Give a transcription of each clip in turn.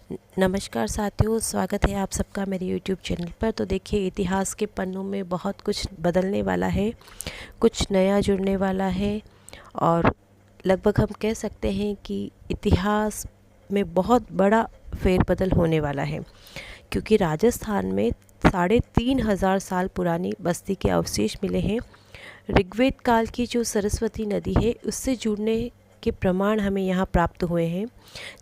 नमस्कार साथियों, स्वागत है आप सबका मेरे YouTube चैनल पर। तो देखिए, इतिहास के पन्नों में बहुत कुछ बदलने वाला है, कुछ नया जुड़ने वाला है और लगभग हम कह सकते हैं कि इतिहास में बहुत बड़ा फेरबदल होने वाला है, क्योंकि राजस्थान में 3500 साल पुरानी बस्ती के अवशेष मिले हैं। ऋग्वेद काल की जो सरस्वती नदी है उससे जुड़ने के प्रमाण हमें यहाँ प्राप्त हुए हैं।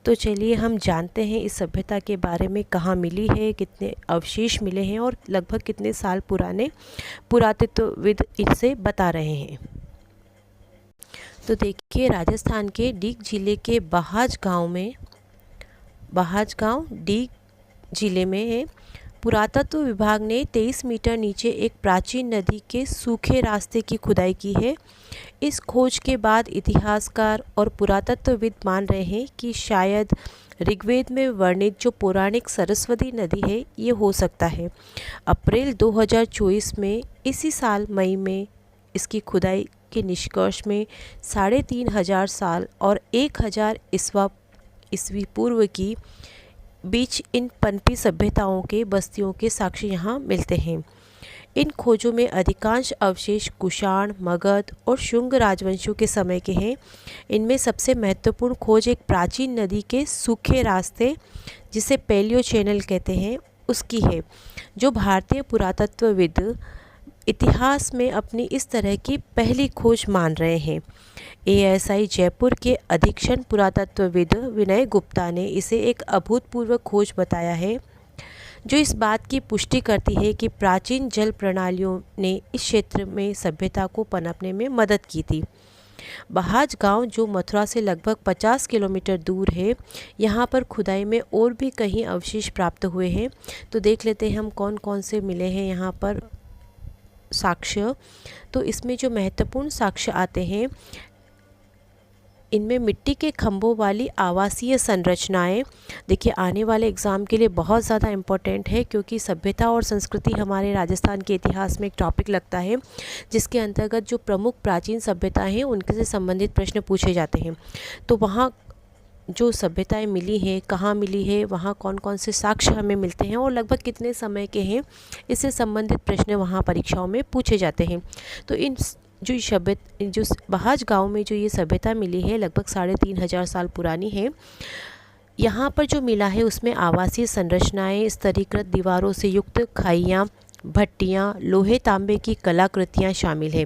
तो चलिए हम जानते हैं इस सभ्यता के बारे में, कहाँ मिली है, कितने अवशेष मिले हैं और लगभग कितने साल पुराने पुरातत्वविद इसे बता रहे हैं। तो देखिए, राजस्थान के डीग जिले के बहाज गांव डीग जिले में है। पुरातत्व विभाग ने 23 मीटर नीचे एक प्राचीन नदी के सूखे रास्ते की खुदाई की है। इस खोज के बाद इतिहासकार और पुरातत्वविद मान रहे हैं कि शायद ऋग्वेद में वर्णित जो पौराणिक सरस्वती नदी है ये हो सकता है। अप्रैल 2024 में इसी साल मई में इसकी खुदाई के निष्कर्ष में 3500 साल और 1000 ईस्वी पूर्व की बीच इन पनपी सभ्यताओं के बस्तियों के साक्ष्य यहाँ मिलते हैं। इन खोजों में अधिकांश अवशेष कुषाण, मगध और शुंग राजवंशों के समय के हैं। इनमें सबसे महत्वपूर्ण खोज एक प्राचीन नदी के सूखे रास्ते, जिसे पैलियो चैनल कहते हैं, उसकी है, जो भारतीय पुरातत्वविद इतिहास में अपनी इस तरह की पहली खोज मान रहे हैं। ASI जयपुर के अधीक्षण पुरातत्वविद विनय गुप्ता ने इसे एक अभूतपूर्व खोज बताया है, जो इस बात की पुष्टि करती है कि प्राचीन जल प्रणालियों ने इस क्षेत्र में सभ्यता को पनपने में मदद की थी। बहाज गांव, जो मथुरा से लगभग 50 किलोमीटर दूर है, यहाँ पर खुदाई में और भी कई अवशेष प्राप्त हुए हैं। तो देख लेते हैं हम कौन कौन से मिले हैं यहाँ पर साक्ष्य। तो इसमें जो महत्वपूर्ण साक्ष्य आते हैं, इनमें मिट्टी के खंभों वाली आवासीय संरचनाएं। देखिए, आने वाले एग्ज़ाम के लिए बहुत ज़्यादा इम्पोर्टेंट है, क्योंकि सभ्यता और संस्कृति हमारे राजस्थान के इतिहास में एक टॉपिक लगता है, जिसके अंतर्गत जो प्रमुख प्राचीन सभ्यताएं हैं उनके से संबंधित प्रश्न पूछे जाते हैं। तो वहाँ जो सभ्यताएं मिली हैं, कहाँ मिली है, वहाँ कौन कौन से साक्ष्य हमें मिलते हैं और लगभग कितने समय के हैं, इससे संबंधित प्रश्न वहाँ परीक्षाओं में पूछे जाते हैं। तो इन जो बहाज गांव में जो ये सभ्यता मिली है, लगभग 3500 साल पुरानी है। यहाँ पर जो मिला है उसमें आवासीय संरचनाएं, स्तरीकृत दीवारों से युक्त खाइयाँ, भट्टियाँ, लोहे तांबे की कलाकृतियाँ शामिल है।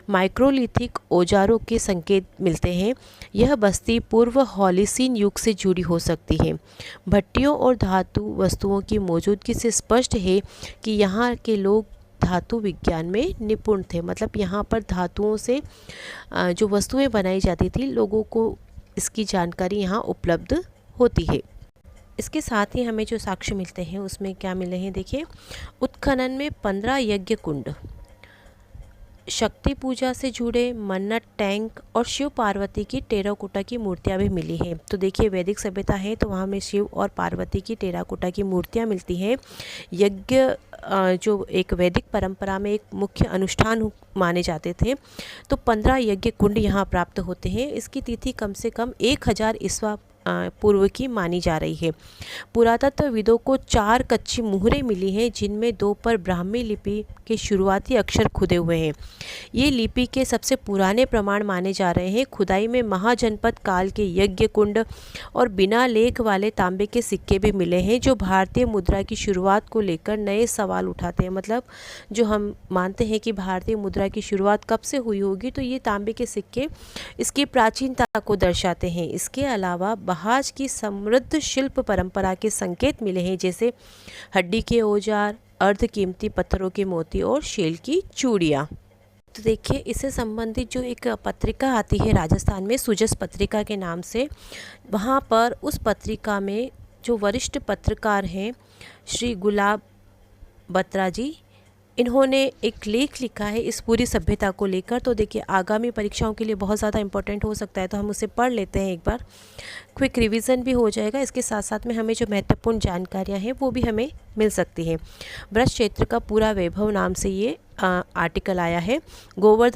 माइक्रोलिथिक औजारों के संकेत मिलते हैं। यह बस्ती पूर्व हॉलीसीन युग से जुड़ी हो सकती है। भट्टियों और धातु वस्तुओं की मौजूदगी से स्पष्ट है कि यहाँ के लोग धातु विज्ञान में निपुण थे। मतलब यहाँ पर धातुओं से जो वस्तुएं बनाई जाती थी, लोगों को इसकी जानकारी यहाँ उपलब्ध होती है। इसके साथ ही हमें जो साक्ष्य मिलते हैं उसमें क्या मिले हैं, देखिए, उत्खनन में 15 यज्ञ कुंड, शक्ति पूजा से जुड़े मन्नत टैंक और शिव पार्वती की टेराकोटा की मूर्तियां भी मिली हैं। तो देखिए, वैदिक सभ्यता है तो वहाँ में शिव और पार्वती की टेराकोटा की मूर्तियां मिलती हैं। यज्ञ जो एक वैदिक परंपरा में एक मुख्य अनुष्ठान माने जाते थे, तो 15 यज्ञ कुंड यहाँ प्राप्त होते हैं। इसकी तिथि कम से कम 1000 ईस्वा पूर्व की मानी जा रही है। पुरातत्वविदों को 4 कच्ची मुहरें मिली हैं, जिनमें 2 पर ब्राह्मी लिपि के शुरुआती अक्षर खुदे हुए हैं। ये लिपि के सबसे पुराने प्रमाण माने जा रहे हैं। खुदाई में महाजनपद काल के यज्ञ कुंड और बिना लेख वाले तांबे के सिक्के भी मिले हैं, जो भारतीय मुद्रा की शुरुआत को लेकर नए सवाल उठाते हैं। मतलब जो हम मानते हैं कि भारतीय मुद्रा की शुरुआत कब से हुई होगी, तो ये तांबे के सिक्के इसकी प्राचीनता को दर्शाते हैं। इसके अलावा बहाज की समृद्ध शिल्प परंपरा के संकेत मिले हैं, जैसे हड्डी के औजार, अर्ध कीमती पत्थरों के मोती और शेल की चूड़ियाँ। तो देखिए, इससे संबंधित जो एक पत्रिका आती है राजस्थान में, सुजस पत्रिका के नाम से, वहाँ पर उस पत्रिका में जो वरिष्ठ पत्रकार हैं श्री गुलाब बत्रा जी, इन्होंने एक लेख लिखा है इस पूरी सभ्यता को लेकर। तो देखिए, आगामी परीक्षाओं के लिए बहुत ज़्यादा इंपॉर्टेंट हो सकता है, तो हम उसे पढ़ लेते हैं एक बार। क्विक रिवीजन भी हो जाएगा, इसके साथ साथ में हमें जो महत्वपूर्ण जानकारियां हैं वो भी हमें मिल सकती हैं। ब्रज क्षेत्र का पूरा वैभव नाम से ये आर्टिकल आया है। गोवर्धन